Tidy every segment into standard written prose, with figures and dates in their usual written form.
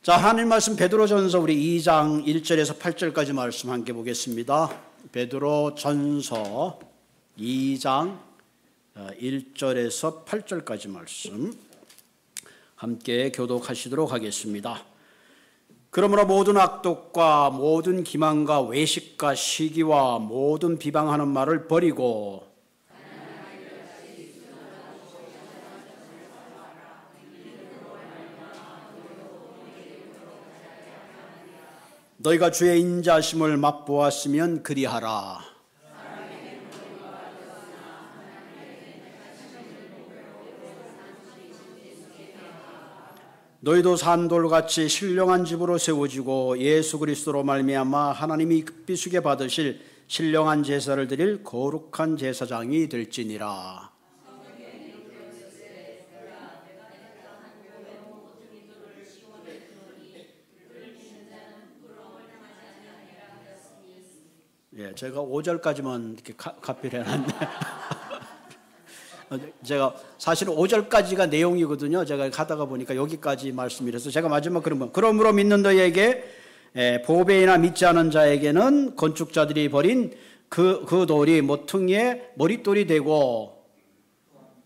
자, 하나님 말씀 베드로전서 우리 2장 1절에서 8절까지 말씀 함께 보겠습니다. 베드로전서 2장 1절에서 8절까지 말씀 함께 교독하시도록 하겠습니다. 그러므로 모든 악독과 모든 기만과 외식과 시기와 모든 비방하는 말을 버리고 너희가 주의 인자하심을 맛보았으면 그리하라. 너희도 산돌같이 신령한 집으로 세워지고 예수 그리스도로 말미암아 하나님이 극비수게 받으실 신령한 제사를 드릴 거룩한 제사장이 될지니라. 예, 제가 5절까지만 이렇게 카피를 해놨는데 제가 사실은 5절까지가 내용이거든요. 제가 가다가 보니까 여기까지 말씀이라서 제가 마지막 그러므로 믿는 너희에게 보배이나 믿지 않은 자에게는 건축자들이 버린 그 돌이 모퉁이의 머릿돌이 되고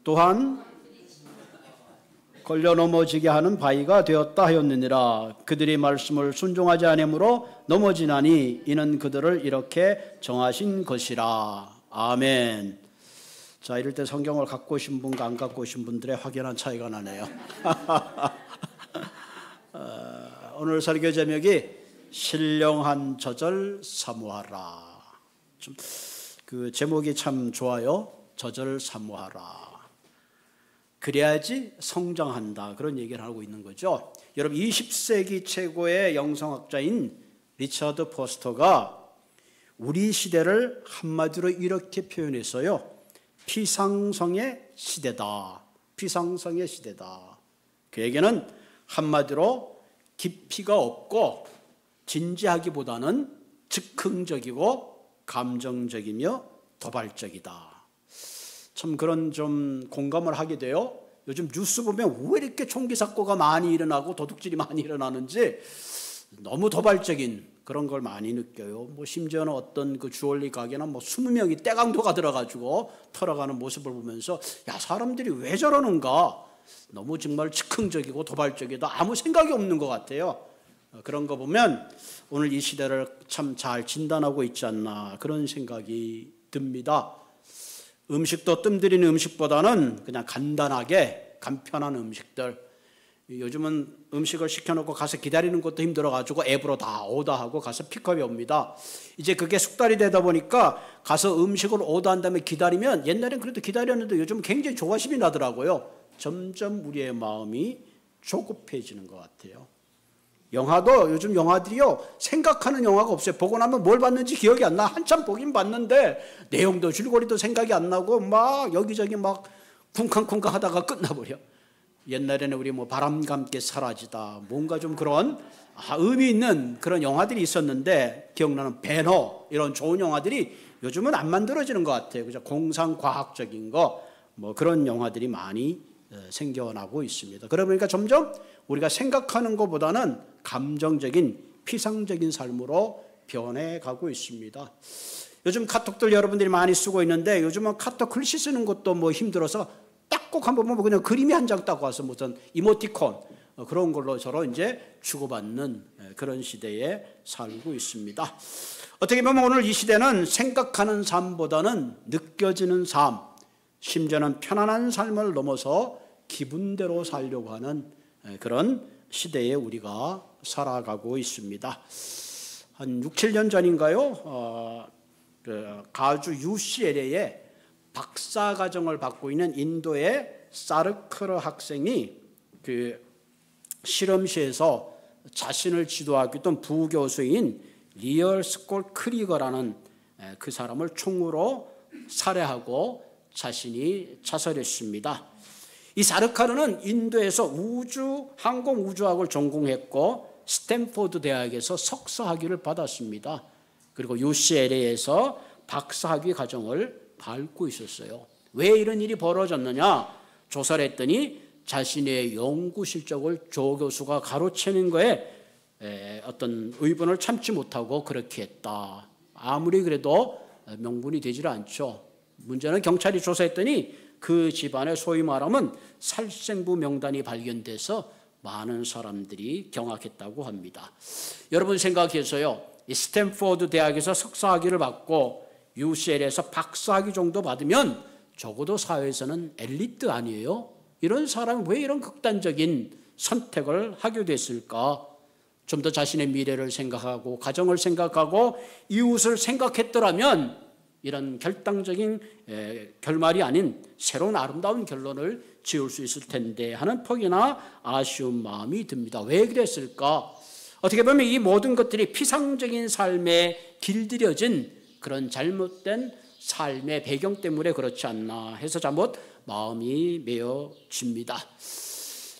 또한 걸려 넘어지게 하는 바위가 되었다 하였느니라. 그들이 말씀을 순종하지 않으므로 넘어지나니 이는 그들을 이렇게 정하신 것이라. 아멘. 자, 이럴 때 성경을 갖고 오신 분과 안 갖고 오신 분들의 확연한 차이가 나네요. 오늘 설교 제목이 신령한 저절 사모하라. 좀 그 제목이 참 좋아요. 저절 사모하라. 그래야지 성장한다. 그런 얘기를 하고 있는 거죠. 여러분 20세기 최고의 영성학자인 리처드 포스터가 우리 시대를 한마디로 이렇게 표현했어요. 피상성의 시대다. 피상성의 시대다. 그에게는 한마디로 깊이가 없고 진지하기보다는 즉흥적이고 감정적이며 도발적이다. 참 그런 좀 공감을 하게 돼요. 요즘 뉴스 보면 왜 이렇게 총기 사고가 많이 일어나고 도둑질이 많이 일어나는지 너무 도발적인 그런 걸 많이 느껴요. 뭐 심지어는 어떤 그 주얼리 가게는 뭐 20명이 떼강도가 들어가지고 털어가는 모습을 보면서 야, 사람들이 왜 저러는가? 너무 정말 즉흥적이고 도발적이다. 아무 생각이 없는 것 같아요. 그런 거 보면 오늘 이 시대를 참 잘 진단하고 있지 않나 그런 생각이 듭니다. 음식도 뜸들이는 음식보다는 그냥 간단하게 간편한 음식들. 요즘은 음식을 시켜놓고 가서 기다리는 것도 힘들어가지고 앱으로 다 오더하고 가서 픽업이 옵니다. 이제 그게 숙달이 되다 보니까 가서 음식을 오더한 다음에 기다리면 옛날엔 그래도 기다렸는데 요즘 굉장히 조바심이 나더라고요. 점점 우리의 마음이 조급해지는 것 같아요. 영화도 요즘 영화들이요 생각하는 영화가 없어요. 보고 나면 뭘 봤는지 기억이 안 나. 한참 보긴 봤는데 내용도 줄거리도 생각이 안 나고 막 여기저기 막 쿵쾅쿵쾅 하다가 끝나버려. 옛날에는 우리 뭐 바람과 함께 사라지다 뭔가 좀 그런 의미 있는 그런 영화들이 있었는데 기억나는 배너 이런 좋은 영화들이 요즘은 안 만들어지는 것 같아요. 그죠? 공상과학적인 거 뭐 그런 영화들이 많이 생겨나고 있습니다. 그러다 보니까 점점 우리가 생각하는 것보다는 감정적인 피상적인 삶으로 변해가고 있습니다. 요즘 카톡들 여러분들이 많이 쓰고 있는데 요즘은 카톡 글씨 쓰는 것도 뭐 힘들어서 딱 꼭 한번 보면 그냥 그림이 한 장 딱 와서 무슨 이모티콘 그런 걸로 서로 이제 주고받는 그런 시대에 살고 있습니다. 어떻게 보면 오늘 이 시대는 생각하는 삶보다는 느껴지는 삶, 심지어는 편안한 삶을 넘어서 기분대로 살려고 하는 그런 시대에 우리가 살아가고 있습니다. 한 6, 7년 전인가요? 가주 UCLA에 박사과정을 받고 있는 인도의 사르크르 학생이 그 실험실에서 자신을 지도하고 있던 부교수인 리얼 스콜 크리거라는 그 사람을 총으로 살해하고 자신이 자살했습니다. 이 사르카르는 인도에서 항공우주학을 전공했고 스탠포드 대학에서 석사학위를 받았습니다. 그리고 UCLA에서 박사학위 과정을 밟고 있었어요. 왜 이런 일이 벌어졌느냐? 조사를 했더니 자신의 연구 실적을 조 교수가 가로채는 거에 어떤 의분을 참지 못하고 그렇게 했다. 아무리 그래도 명분이 되질 않죠. 문제는 경찰이 조사했더니 그 집안에 소위 말하면 살생부 명단이 발견돼서 많은 사람들이 경악했다고 합니다. 여러분 생각해서요. 이 스탠포드 대학에서 석사학위를 받고 UCL에서 박사학위 정도 받으면 적어도 사회에서는 엘리트 아니에요? 이런 사람이 왜 이런 극단적인 선택을 하게 됐을까? 좀 더 자신의 미래를 생각하고 가정을 생각하고 이웃을 생각했더라면 이런 결단적인 결말이 아닌 새로운 아름다운 결론을 지을 수 있을 텐데 하는 퍽이나 아쉬운 마음이 듭니다. 왜 그랬을까? 어떻게 보면 이 모든 것들이 피상적인 삶에 길들여진 그런 잘못된 삶의 배경 때문에 그렇지 않나 해서 잘못 마음이 메어집니다.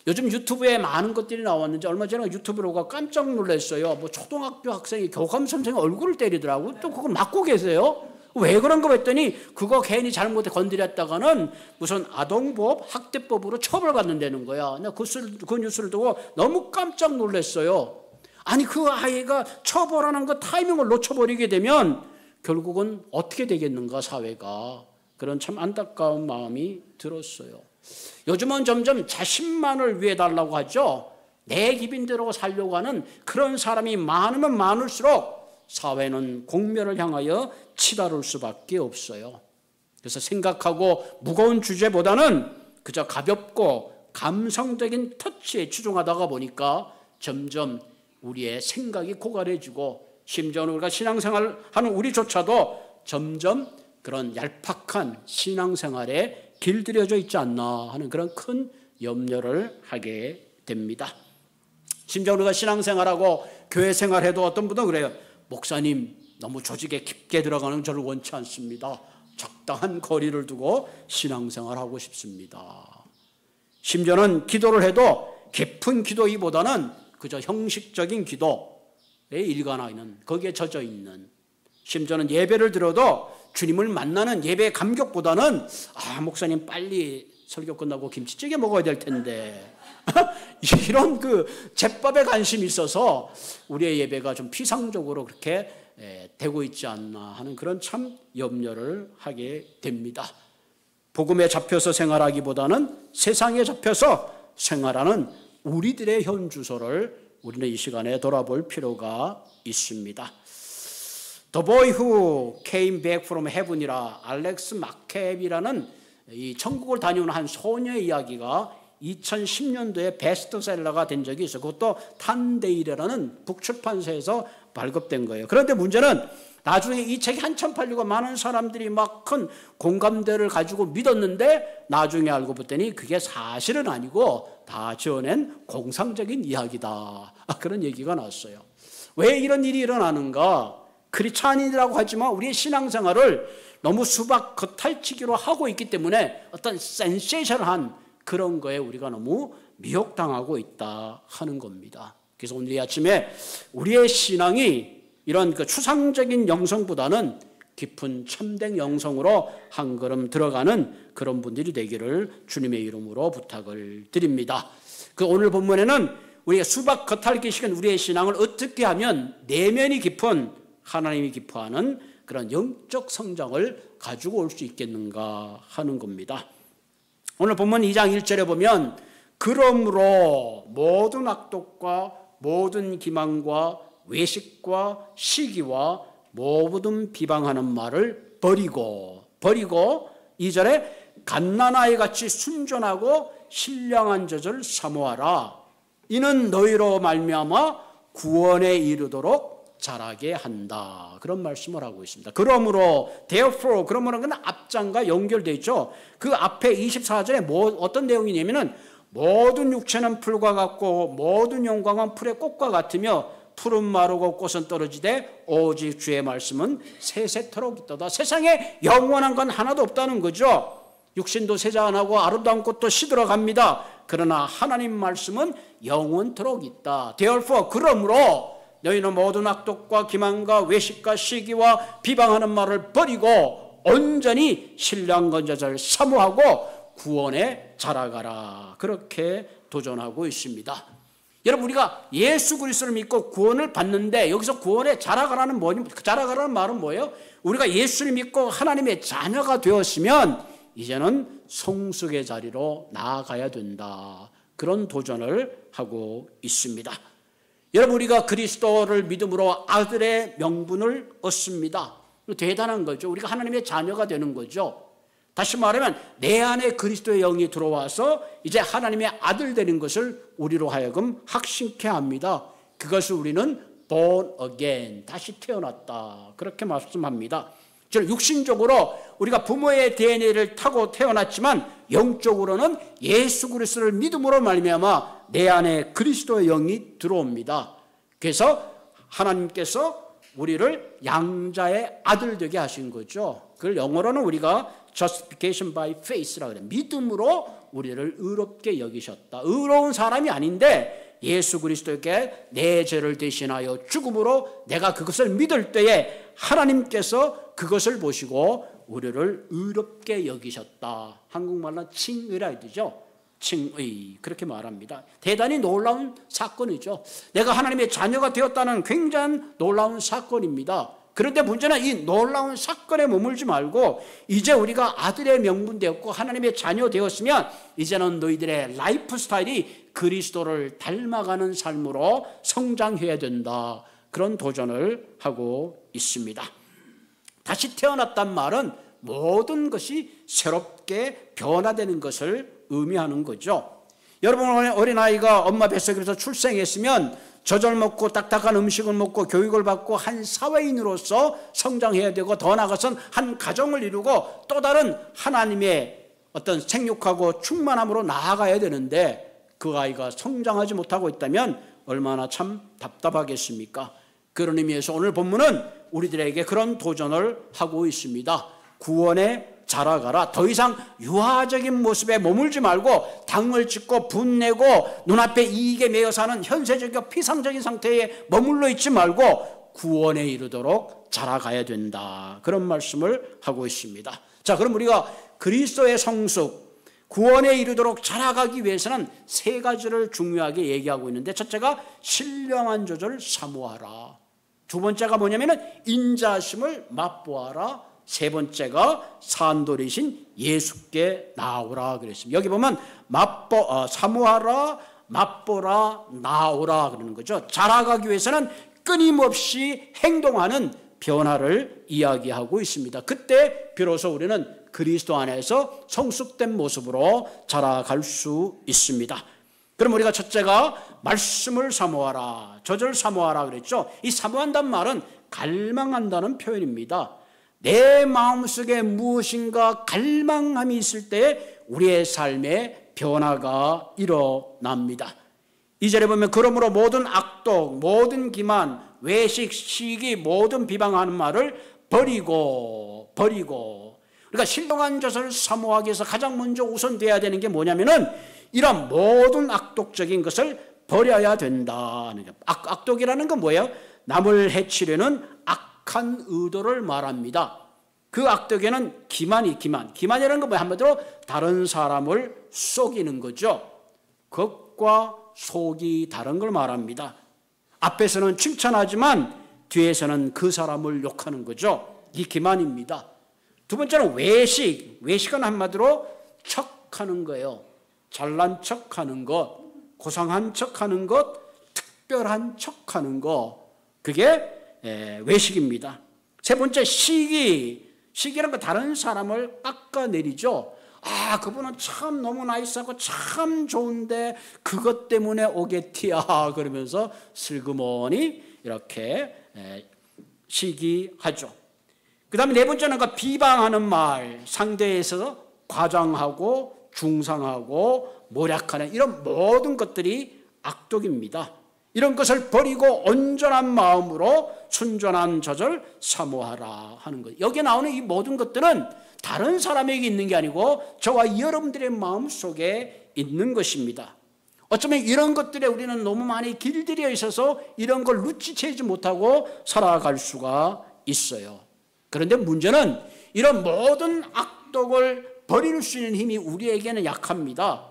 요즘 유튜브에 많은 것들이 나왔는지 얼마 전에 유튜브를 보고 깜짝 놀랐어요. 뭐 초등학교 학생이 교감 선생님 얼굴을 때리더라고. 또 그걸 맞고 계세요. 왜 그런 거 했더니 그거 괜히 잘못해 건드렸다가는 무슨 아동보호 학대법으로 처벌받는다는 거야. 그 뉴스를 두고 너무 깜짝 놀랐어요. 아니 그 아이가 처벌하는 그 타이밍을 놓쳐버리게 되면 결국은 어떻게 되겠는가 사회가. 그런 참 안타까운 마음이 들었어요. 요즘은 점점 자신만을 위해 달라고 하죠. 내 기빈대로 살려고 하는 그런 사람이 많으면 많을수록 사회는 공멸을 향하여 치달을 수밖에 없어요. 그래서 생각하고 무거운 주제보다는 그저 가볍고 감성적인 터치에 치중하다가 보니까 점점 우리의 생각이 고갈해지고 심지어 우리가 신앙생활하는 우리조차도 점점 그런 얄팍한 신앙생활에 길들여져 있지 않나 하는 그런 큰 염려를 하게 됩니다. 심지어 우리가 신앙생활하고 교회생활해도 어떤 분은 그래요. 목사님 너무 조직에 깊게 들어가는 걸 저를 원치 않습니다. 적당한 거리를 두고 신앙생활하고 싶습니다. 심지어는 기도를 해도 깊은 기도이보다는 그저 형식적인 기도에 일관하 있는 거기에 젖어 있는 심지어는 예배를 들어도 주님을 만나는 예배의 감격보다는 목사님 빨리 설교 끝나고 김치찌개 먹어야 될 텐데 이런 그 제밥에 관심이 있어서 우리의 예배가 좀 피상적으로 그렇게 되고 있지 않나 하는 그런 참 염려를 하게 됩니다. 복음에 잡혀서 생활하기보다는 세상에 잡혀서 생활하는 우리들의 현 주소를 우리는 이 시간에 돌아볼 필요가 있습니다. The Boy Who Came Back from Heaven이라 알렉스 마켑이라는 이 천국을 다녀오는 한 소녀의 이야기가 2010년도에 베스트셀러가 된 적이 있어요. 그것도 탄데일이라는 북출판사에서 발급된 거예요. 그런데 문제는 나중에 이 책이 한참 팔리고 많은 사람들이 막 큰 공감대를 가지고 믿었는데 나중에 알고 봤더니 그게 사실은 아니고 다 지어낸 공상적인 이야기다. 그런 얘기가 나왔어요. 왜 이런 일이 일어나는가? 크리스찬인이라고 하지만 우리의 신앙생활을 너무 수박 겉핥기로 하고 있기 때문에 어떤 센세이션한 그런 거에 우리가 너무 미혹당하고 있다 하는 겁니다. 그래서 오늘 이 아침에 우리의 신앙이 이런 그 추상적인 영성보다는 깊은 참된 영성으로 한 걸음 들어가는 그런 분들이 되기를 주님의 이름으로 부탁을 드립니다. 그 오늘 본문에는 우리가 수박 겉핥기식은 우리의 신앙을 어떻게 하면 내면이 깊은 하나님이 기뻐하는 그런 영적 성장을 가지고 올 수 있겠는가 하는 겁니다. 오늘 본문 2장 1절에 보면 그러므로 모든 악독과 모든 기만과 외식과 시기와 모든 비방하는 말을 버리고 2절에 갓난아이 같이 순전하고 신령한 젖을 사모하라. 이는 너희로 말미암아 구원에 이르도록 자라게 한다. 그런 말씀을 하고 있습니다. 그러므로 therefore 그러므로는 앞장과 연결되어 있죠. 그 앞에 24절에 어떤 내용이냐면은 모든 육체는 풀과 같고 모든 영광은 풀의 꽃과 같으며 풀은 마르고 꽃은 떨어지되 오직 주의 말씀은 세세토록 있도다. 세상에 영원한 건 하나도 없다는 거죠. 육신도 세자 안 하고 아름다운 꽃도 시들어갑니다. 그러나 하나님 말씀은 영원토록 있다. therefore 그러므로 너희는 모든 악독과 기만과 외식과 시기와 비방하는 말을 버리고 온전히 신랑 건자를 사모하고 구원에 자라가라. 그렇게 도전하고 있습니다. 여러분, 우리가 예수 그리스도를 믿고 구원을 받는데 여기서 구원에 자라가라는 말은 뭐예요? 우리가 예수를 믿고 하나님의 자녀가 되었으면 이제는 성숙의 자리로 나아가야 된다. 그런 도전을 하고 있습니다. 여러분, 우리가 그리스도를 믿음으로 아들의 명분을 얻습니다. 대단한 거죠. 우리가 하나님의 자녀가 되는 거죠. 다시 말하면 내 안에 그리스도의 영이 들어와서 이제 하나님의 아들 되는 것을 우리로 하여금 확신케 합니다. 그것을 우리는 born again, 다시 태어났다. 그렇게 말씀합니다. 즉 육신적으로 우리가 부모의 DNA를 타고 태어났지만 영적으로는 예수 그리스도를 믿음으로 말미암아 내 안에 그리스도의 영이 들어옵니다. 그래서 하나님께서 우리를 양자의 아들 되게 하신 거죠. 그걸 영어로는 우리가 justification by faith라고 해요. 믿음으로 우리를 의롭게 여기셨다. 의로운 사람이 아닌데 예수 그리스도께 내 죄를 대신하여 죽음으로 내가 그것을 믿을 때에 하나님께서 그것을 보시고 우리를 의롭게 여기셨다. 한국말로 칭의라 되죠. 칭의, 그렇게 말합니다. 대단히 놀라운 사건이죠. 내가 하나님의 자녀가 되었다는 굉장한 놀라운 사건입니다. 그런데 문제는 이 놀라운 사건에 머물지 말고 이제 우리가 아들의 명분 되었고 하나님의 자녀 되었으면 이제는 너희들의 라이프 스타일이 그리스도를 닮아가는 삶으로 성장해야 된다. 그런 도전을 하고 있습니다. 다시 태어났단 말은 모든 것이 새롭게 변화되는 것을 의미하는 거죠. 여러분, 어린아이가 엄마 뱃속에서 출생했으면 젖을 먹고 딱딱한 음식을 먹고 교육을 받고 한 사회인으로서 성장해야 되고 더 나아가서는 한 가정을 이루고 또 다른 하나님의 어떤 생육하고 충만함으로 나아가야 되는데 그 아이가 성장하지 못하고 있다면 얼마나 참 답답하겠습니까? 그런 의미에서 오늘 본문은 우리들에게 그런 도전을 하고 있습니다. 구원에 자라가라. 더 이상 유아적인 모습에 머물지 말고 당을 짓고 분내고 눈앞에 이익에 매여 사는 현세적이고 피상적인 상태에 머물러 있지 말고 구원에 이르도록 자라가야 된다. 그런 말씀을 하고 있습니다. 자, 그럼 우리가 그리스도의 성숙, 구원에 이르도록 자라가기 위해서는 세 가지를 중요하게 얘기하고 있는데 첫째가 신령한 젖을 사모하라. 두 번째가 뭐냐면은 인자심을 맛보아라. 세 번째가 산돌이신 예수께 나오라 그랬습니다. 여기 보면 사모하라, 맛보라, 나오라 그러는 거죠. 자라가기 위해서는 끊임없이 행동하는 변화를 이야기하고 있습니다. 그때 비로소 우리는 그리스도 안에서 성숙된 모습으로 자라갈 수 있습니다. 그럼 우리가 첫째가 말씀을 사모하라, 젖을 사모하라 그랬죠. 이 사모한다는 말은 갈망한다는 표현입니다. 내 마음속에 무엇인가 갈망함이 있을 때 우리의 삶에 변화가 일어납니다. 2절에 보면 그러므로 모든 악독, 모든 기만, 외식, 시기, 모든 비방하는 말을 버리고 그러니까 신령한 젖을 사모하기 위해서 가장 먼저 우선돼야 되는 게 뭐냐면은 이런 모든 악독적인 것을 버려야 된다는 거예요. 악독이라는 건 뭐예요? 남을 해치려는 악한 의도를 말합니다. 그 악독에는 기만이라는 건 뭐예요? 한마디로 다른 사람을 속이는 거죠. 겉과 속이 다른 걸 말합니다. 앞에서는 칭찬하지만 뒤에서는 그 사람을 욕하는 거죠. 이 기만입니다. 두 번째는 외식은 한마디로 척하는 거예요. 잘난 척하는 것, 고상한 척하는 것, 특별한 척하는 것, 그게 외식입니다. 세 번째 시기라는 건 다른 사람을 깎아내리죠. 아, 그분은 참 너무 나이스하고 참 좋은데 그것 때문에 오겠티야 그러면서 슬그머니 이렇게 시기하죠. 그 다음에 네 번째는 그 비방하는 말, 상대에 있어서 과장하고 중상하고 모략하는 이런 모든 것들이 악독입니다. 이런 것을 버리고 온전한 마음으로 순전한 젖을 사모하라 하는 것. 여기에 나오는 이 모든 것들은 다른 사람에게 있는 게 아니고 저와 여러분들의 마음 속에 있는 것입니다. 어쩌면 이런 것들에 우리는 너무 많이 길들여 있어서 이런 걸 눈치채지 못하고 살아갈 수가 있어요. 그런데 문제는 이런 모든 악독을 버릴 수 있는 힘이 우리에게는 약합니다.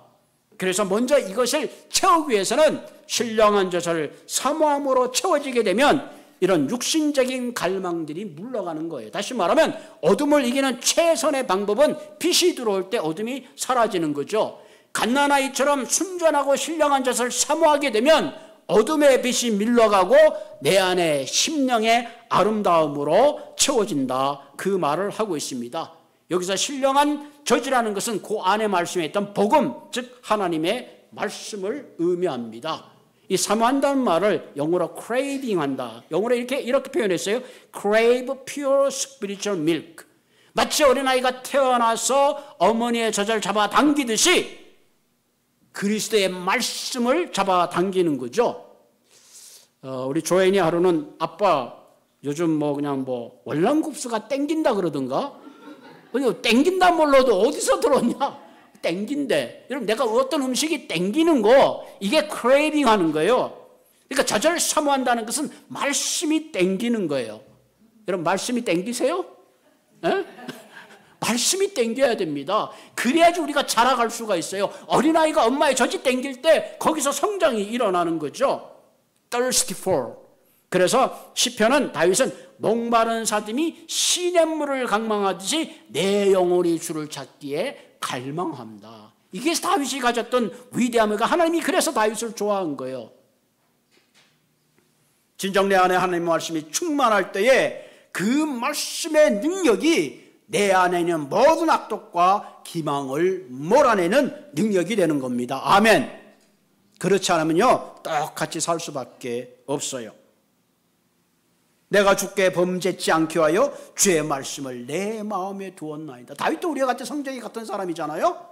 그래서 먼저 이것을 채우기 위해서는 신령한 젖을 사모함으로 채워지게 되면 이런 육신적인 갈망들이 물러가는 거예요. 다시 말하면 어둠을 이기는 최선의 방법은 빛이 들어올 때 어둠이 사라지는 거죠. 갓난아이처럼 순전하고 신령한 젖을 사모하게 되면 어둠의 빛이 밀러가고 내 안에 심령의 아름다움으로 채워진다, 그 말을 하고 있습니다. 여기서 신령한 젖이라는 것은 그 안에 말씀에 있던 복음, 즉 하나님의 말씀을 의미합니다. 이 사모한다는 말을 영어로 craving한다, 영어로 이렇게 표현했어요. crave pure spiritual milk. 마치 어린아이가 태어나서 어머니의 젖을 잡아당기듯이 그리스도의 말씀을 잡아당기는 거죠. 우리 조연이 하루는 아빠 요즘 그냥 월남국수가 땡긴다 그러던가. 땡긴다 몰라도 어디서 들었냐? 땡긴대. 여러분, 내가 어떤 음식이 땡기는 거, 이게 크레이빙 하는 거예요. 그러니까 젖을 사모한다는 것은 말씀이 땡기는 거예요. 여러분, 말씀이 땡기세요? 에? 말씀이 땡겨야 됩니다. 그래야지 우리가 자라갈 수가 있어요. 어린아이가 엄마의 젖이 땡길 때 거기서 성장이 일어나는 거죠. Thirsty for. 그래서 시편은 다윗은 목마른 사슴이 시냇물을 갈망하듯이 내 영혼이 주를 찾기에 갈망합니다. 이게 다윗이 가졌던 위대함이고 하나님이 그래서 다윗을 좋아한 거예요. 진정 내 안에 하나님의 말씀이 충만할 때에 그 말씀의 능력이 내 안에 있는 모든 악독과 기망을 몰아내는 능력이 되는 겁니다. 아멘. 그렇지 않으면요 똑같이 살 수밖에 없어요. 내가 주께 범죄치 않게 하여 주의 말씀을 내 마음에 두었나이다. 다윗도 우리와 같은 성격이 같은 사람이잖아요.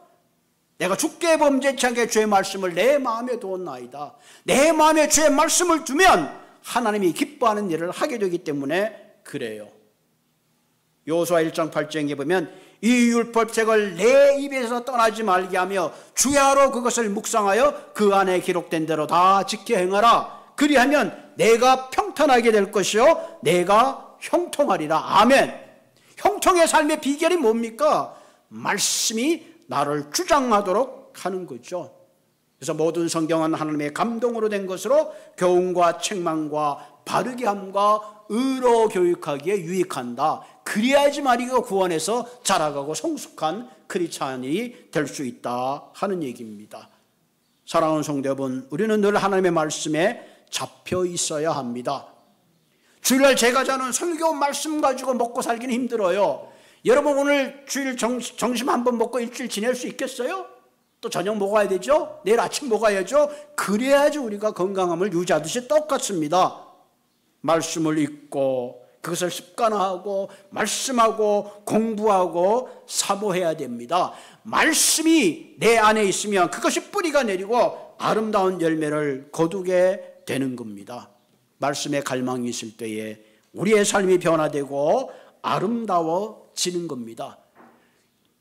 내가 주께 범죄치 않게 주의 말씀을 내 마음에 두었나이다. 내 마음에 주의 말씀을 두면 하나님이 기뻐하는 일을 하게 되기 때문에 그래요. 여호수아 1장 8절에 보면 이 율법책을 내 입에서 떠나지 말게 하며 주야로 그것을 묵상하여 그 안에 기록된 대로 다 지켜 행하라. 그리하면 내가 평탄하게 될 것이요 내가 형통하리라. 아멘. 형통의 삶의 비결이 뭡니까? 말씀이 나를 주장하도록 하는 거죠. 그래서 모든 성경은 하나님의 감동으로 된 것으로 교훈과 책망과 바르게 함과 의로 교육하기에 유익한다. 그래야지만 이거 구원에서 자라가고 성숙한 크리스찬이 될 수 있다 하는 얘기입니다. 사랑하는 성도 여러분, 우리는 늘 하나님의 말씀에 잡혀 있어야 합니다. 주일날 제가 자는 설교 말씀 가지고 먹고 살기는 힘들어요. 여러분, 오늘 주일 점심 한번 먹고 일주일 지낼 수 있겠어요? 또 저녁 먹어야 되죠? 내일 아침 먹어야죠? 그래야지 우리가 건강함을 유지하듯이 똑같습니다. 말씀을 읽고 그것을 습관화하고 말씀하고 공부하고 사모해야 됩니다. 말씀이 내 안에 있으면 그것이 뿌리가 내리고 아름다운 열매를 거두게 되는 겁니다. 말씀에 갈망이 있을 때에 우리의 삶이 변화되고 아름다워지는 겁니다.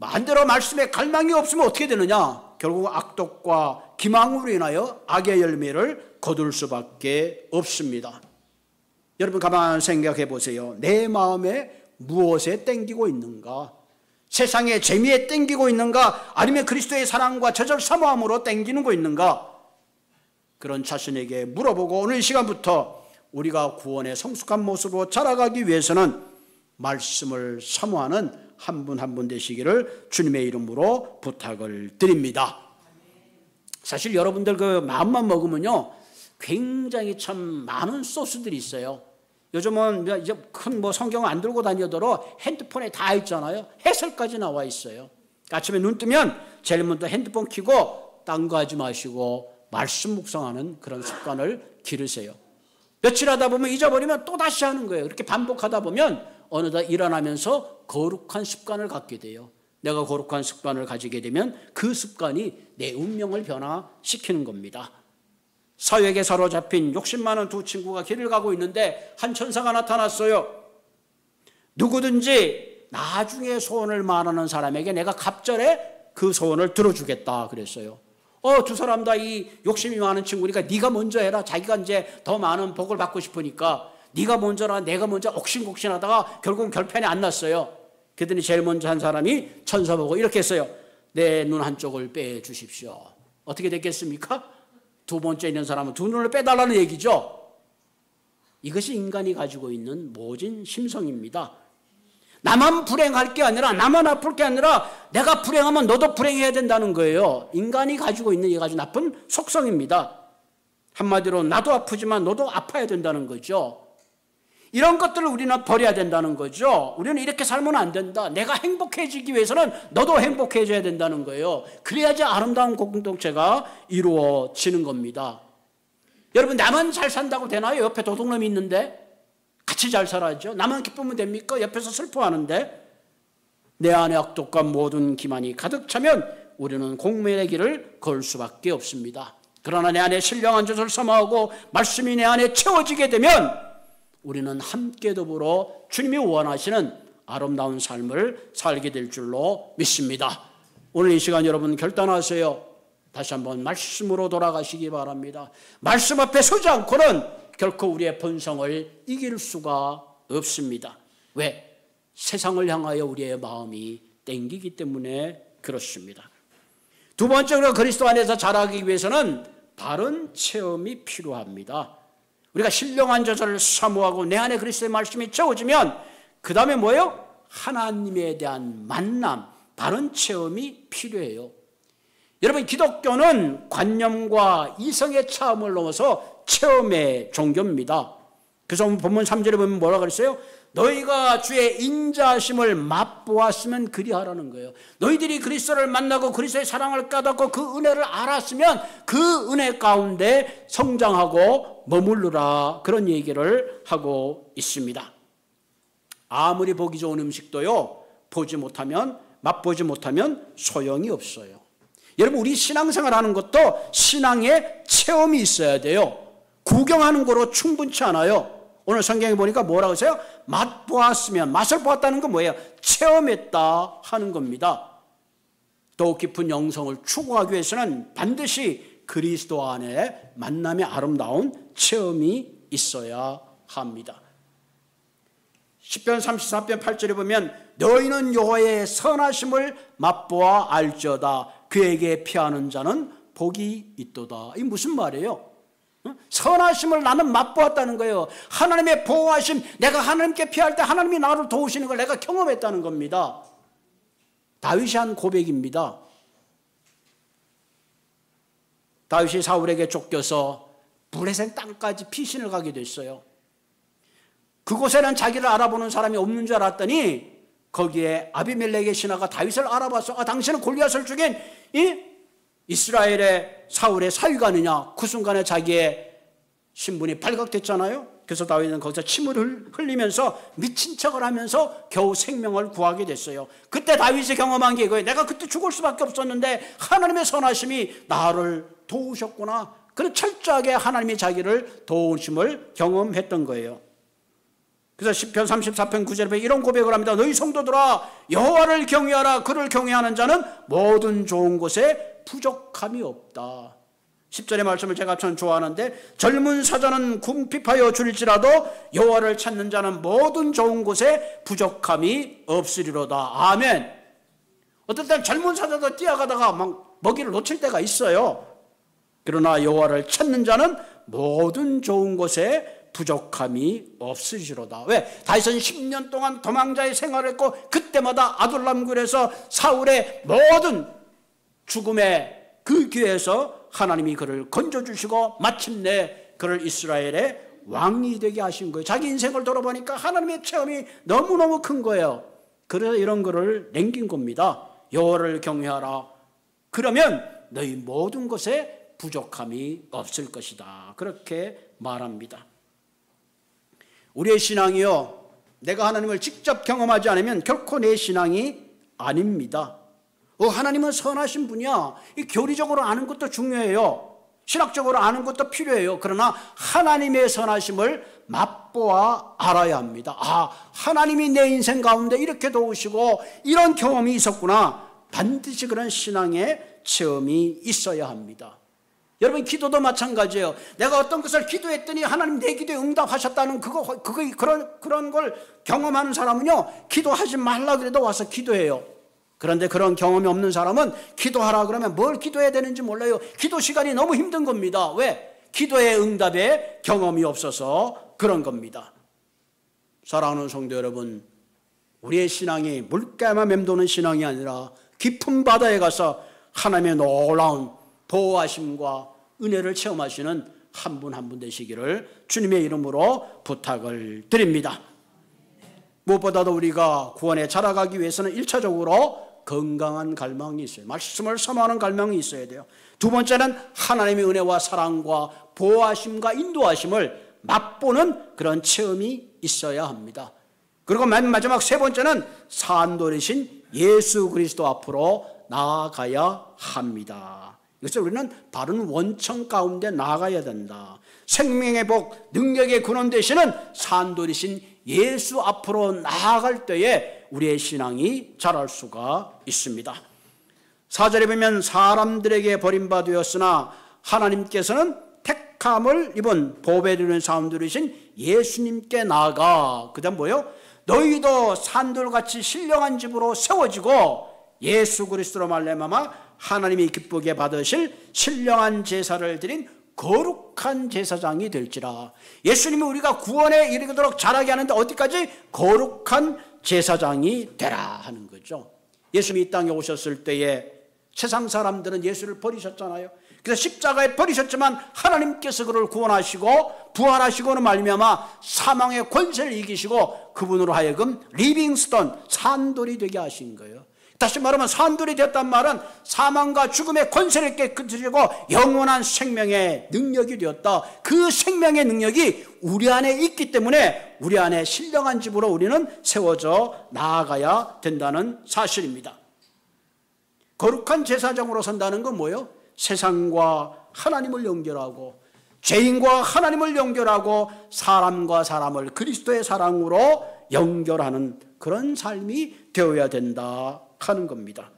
반대로 말씀에 갈망이 없으면 어떻게 되느냐? 결국 악독과 기망으로 인하여 악의 열매를 거둘 수밖에 없습니다. 여러분, 가만히 생각해 보세요. 내 마음에 무엇에 땡기고 있는가? 세상의 재미에 땡기고 있는가? 아니면 그리스도의 사랑과 젖을 사모함으로 땡기는 거 있는가? 그런 자신에게 물어보고 오늘 이 시간부터 우리가 구원의 성숙한 모습으로 자라가기 위해서는 말씀을 사모하는 한 분 한 분 되시기를 주님의 이름으로 부탁을 드립니다. 사실 여러분들 그 마음만 먹으면요 굉장히 참 많은 소스들이 있어요. 요즘은 이제 큰 성경 안 들고 다니더라도 핸드폰에 다 있잖아요. 해설까지 나와 있어요. 아침에 눈 뜨면 제일 먼저 핸드폰 켜고 딴 거 하지 마시고 말씀 묵상하는 그런 습관을 기르세요. 며칠 하다 보면 잊어버리면 또 다시 하는 거예요. 그렇게 반복하다 보면 어느덧 일어나면서 거룩한 습관을 갖게 돼요. 내가 거룩한 습관을 가지게 되면 그 습관이 내 운명을 변화시키는 겁니다. 사역에 사로잡힌 욕심 많은 두 친구가 길을 가고 있는데 한 천사가 나타났어요. 누구든지 나중에 소원을 말하는 사람에게 내가 갑절에 그 소원을 들어주겠다 그랬어요. 두 사람 다 이 욕심이 많은 친구니까 네가 먼저 해라. 자기가 이제 더 많은 복을 받고 싶으니까 네가 먼저라 내가 먼저 옥신곡신하다가 결국은 결판이 안 났어요. 그랬더니 제일 먼저 한 사람이 천사 보고 이렇게 했어요. 내 눈 한쪽을 빼주십시오. 어떻게 됐겠습니까? 두 번째 있는 사람은 두 눈을 빼달라는 얘기죠. 이것이 인간이 가지고 있는 모진 심성입니다. 나만 불행할 게 아니라, 나만 아플 게 아니라 내가 불행하면 너도 불행해야 된다는 거예요. 인간이 가지고 있는 이 아주 나쁜 속성입니다. 한마디로 나도 아프지만 너도 아파야 된다는 거죠. 이런 것들을 우리는 버려야 된다는 거죠. 우리는 이렇게 살면 안 된다. 내가 행복해지기 위해서는 너도 행복해져야 된다는 거예요. 그래야지 아름다운 공동체가 이루어지는 겁니다. 여러분, 나만 잘 산다고 되나요? 옆에 도둑놈이 있는데 같이 잘 살아야죠. 나만 기쁘면 됩니까? 옆에서 슬퍼하는데. 내 안에 악독과 모든 기만이 가득 차면 우리는 공멸의 길을 걸 수밖에 없습니다. 그러나 내 안에 신령한 젖을 사모하고 말씀이 내 안에 채워지게 되면 우리는 함께 더불어 주님이 원하시는 아름다운 삶을 살게 될 줄로 믿습니다. 오늘 이 시간 여러분 결단하세요. 다시 한번 말씀으로 돌아가시기 바랍니다. 말씀 앞에 서지 않고는 결코 우리의 본성을 이길 수가 없습니다. 왜? 세상을 향하여 우리의 마음이 땡기기 때문에 그렇습니다. 두 번째로 그리스도 안에서 자라기 위해서는 바른 체험이 필요합니다. 우리가 신령한 젖을 사모하고 내 안에 그리스도의 말씀이 채워지면 그 다음에 뭐예요? 하나님에 대한 만남, 바른 체험이 필요해요. 여러분, 기독교는 관념과 이성의 차원을 넘어서 체험의 종교입니다. 그래서 본문 3절에 보면 뭐라고 그랬어요? 너희가 주의 인자하심을 맛보았으면 그리하라는 거예요. 너희들이 그리스도를 만나고 그리스도의 사랑을 깨닫고 그 은혜를 알았으면 그 은혜 가운데 성장하고 머무르라, 그런 얘기를 하고 있습니다. 아무리 보기 좋은 음식도요, 보지 못하면, 맛보지 못하면 소용이 없어요. 여러분, 우리 신앙생활 하는 것도 신앙의 체험이 있어야 돼요. 구경하는 거로 충분치 않아요. 오늘 성경에 보니까 뭐라고 하세요? 맛보았으면, 맛을 보았다는 건 뭐예요? 체험했다 하는 겁니다. 더욱 깊은 영성을 추구하기 위해서는 반드시 그리스도 안에 만남의 아름다운 체험이 있어야 합니다. 시편 34편 8절에 보면 너희는 여호와의 선하심을 맛보아 알지어다. 그에게 피하는 자는 복이 있도다. 이게 무슨 말이에요? 선하심을 나는 맛보았다는 거예요. 하나님의 보호하심, 내가 하나님께 피할 때 하나님이 나를 도우시는 걸 내가 경험했다는 겁니다. 다윗이 한 고백입니다. 다윗이 사울에게 쫓겨서 브레센 땅까지 피신을 가게 됐어요. 그곳에는 자기를 알아보는 사람이 없는 줄 알았더니 거기에 아비멜렉의 신하가 다윗을 알아봐서 당신은 골리앗을 죽인 이 이스라엘의 사울의 사위가 그 순간에 자기의 신분이 발각됐잖아요. 그래서 다윗은 거기서 침을 흘리면서 미친 척을 하면서 겨우 생명을 구하게 됐어요. 그때 다윗이 경험한 게 이거예요. 내가 그때 죽을 수밖에 없었는데 하나님의 선하심이 나를 도우셨구나. 그런 철저하게 하나님이 자기를 도우심을 경험했던 거예요. 그래서 시편 34편 9절에 이런 고백을 합니다. 너희 성도들아, 여호와를 경외하라. 그를 경외하는 자는 모든 좋은 곳에 부족함이 없다. 10절의 말씀을 제가 참 좋아하는데 젊은 사자는 궁핍하여 줄지라도 여호와를 찾는 자는 모든 좋은 곳에 부족함이 없으리로다. 아멘. 어떨 땐 젊은 사자도 뛰어가다가 막 먹이를 놓칠 때가 있어요. 그러나 여호와를 찾는 자는 모든 좋은 곳에 부족함이 없으시로다. 왜? 다윗은 10년 동안 도망자의 생활을 했고 그때마다 아둘람굴에서 사울의 모든 죽음의 그 기회에서 하나님이 그를 건져주시고 마침내 그를 이스라엘의 왕이 되게 하신 거예요. 자기 인생을 돌아보니까 하나님의 체험이 너무너무 큰 거예요. 그래서 이런 거를 남긴 겁니다. 여호와를 경외하라. 그러면 너희 모든 것에 부족함이 없을 것이다. 그렇게 말합니다. 우리의 신앙이요, 내가 하나님을 직접 경험하지 않으면 결코 내 신앙이 아닙니다. 하나님은 선하신 분이야. 이 교리적으로 아는 것도 중요해요. 신학적으로 아는 것도 필요해요. 그러나 하나님의 선하심을 맛보아 알아야 합니다. 하나님이 내 인생 가운데 이렇게 도우시고 이런 경험이 있었구나. 반드시 그런 신앙의 체험이 있어야 합니다. 여러분 기도도 마찬가지예요. 내가 어떤 것을 기도했더니 하나님 내 기도에 응답하셨다는 그런 걸 경험하는 사람은요, 기도하지 말라 그래도 와서 기도해요. 그런데 그런 경험이 없는 사람은 기도하라 그러면 뭘 기도해야 되는지 몰라요. 기도 시간이 너무 힘든 겁니다. 왜? 기도의 응답에 경험이 없어서 그런 겁니다. 사랑하는 성도 여러분, 우리의 신앙이 물가에만 맴도는 신앙이 아니라 깊은 바다에 가서 하나님의 놀라운 보호하심과 은혜를 체험하시는 한 분 한 분 되시기를 주님의 이름으로 부탁을 드립니다. 무엇보다도 우리가 구원에 자라가기 위해서는 1차적으로 건강한 갈망이 있어요. 말씀을 사모하는 갈망이 있어야 돼요. 두 번째는 하나님의 은혜와 사랑과 보호하심과 인도하심을 맛보는 그런 체험이 있어야 합니다. 그리고 맨 마지막 세 번째는 산돌이신 예수 그리스도 앞으로 나아가야 합니다. 이것을 우리는 바른 원천 가운데 나아가야 된다. 생명의 복, 능력의 근원 되시는 산돌이신 예수 앞으로 나아갈 때에 우리의 신앙이 자랄 수가 있습니다. 4절에 보면 사람들에게 버림받으었으나 하나님께서는 택함을 입은 보배를 이룬 사람들이신 예수님께 나아가. 그 다음 뭐예요? 너희도 산돌같이 신령한 집으로 세워지고 예수 그리스도로 말미암아 하나님이 기쁘게 받으실 신령한 제사를 드린 거룩한 제사장이 될지라. 예수님이 우리가 구원에 이르도록 자라게 하는데 어디까지? 거룩한 제사장이 되라 하는 거죠. 예수님이 이 땅에 오셨을 때에 세상 사람들은 예수를 버리셨잖아요. 그래서 십자가에 버리셨지만 하나님께서 그를 구원하시고 부활하시고는 말미암아 사망의 권세를 이기시고 그분으로 하여금 리빙스톤, 산돌이 되게 하신 거예요. 다시 말하면 산돌이 되었단 말은 사망과 죽음의 권세를 깨끗이고 영원한 생명의 능력이 되었다. 그 생명의 능력이 우리 안에 있기 때문에 우리 안에 신령한 집으로 우리는 세워져 나아가야 된다는 사실입니다. 거룩한 제사장으로 선다는 건 뭐예요? 세상과 하나님을 연결하고 죄인과 하나님을 연결하고 사람과 사람을 그리스도의 사랑으로 연결하는 그런 삶이 되어야 된다 하는 겁니다.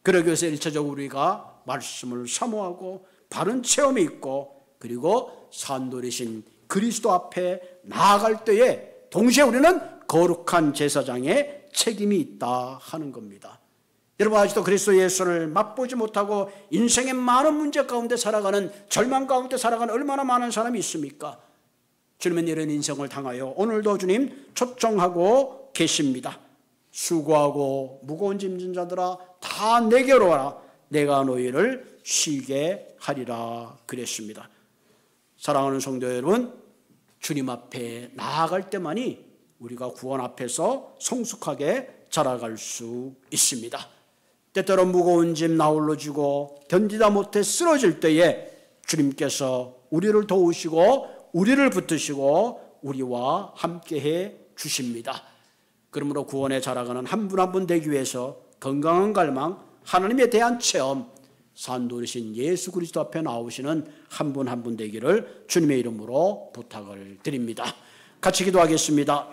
그러기 위해서 1차적으로 우리가 말씀을 사모하고 바른 체험이 있고 그리고 산돌이신 그리스도 앞에 나아갈 때에 동시에 우리는 거룩한 제사장의 책임이 있다 하는 겁니다. 여러분 아직도 그리스도 예수를 맛보지 못하고 인생의 많은 문제 가운데 살아가는 절망 가운데 살아가는 얼마나 많은 사람이 있습니까? 주님은 이런 인생을 당하여 오늘도 주님 초청하고 계십니다. 수고하고 무거운 짐진 자들아 다 내게로 와라. 내가 너희를 쉬게 하리라 그랬습니다. 사랑하는 성도 여러분, 주님 앞에 나아갈 때만이 우리가 구원 앞에서 성숙하게 자라갈 수 있습니다. 때때로 무거운 짐 나홀로 지고 견디다 못해 쓰러질 때에 주님께서 우리를 도우시고 우리를 붙드시고 우리와 함께해 주십니다. 그러므로 구원에 자라가는 한 분 한 분 되기 위해서 건강한 갈망, 하나님에 대한 체험, 산돌이신 예수 그리스도 앞에 나오시는 한 분 한 분 되기를 주님의 이름으로 부탁을 드립니다. 같이 기도하겠습니다.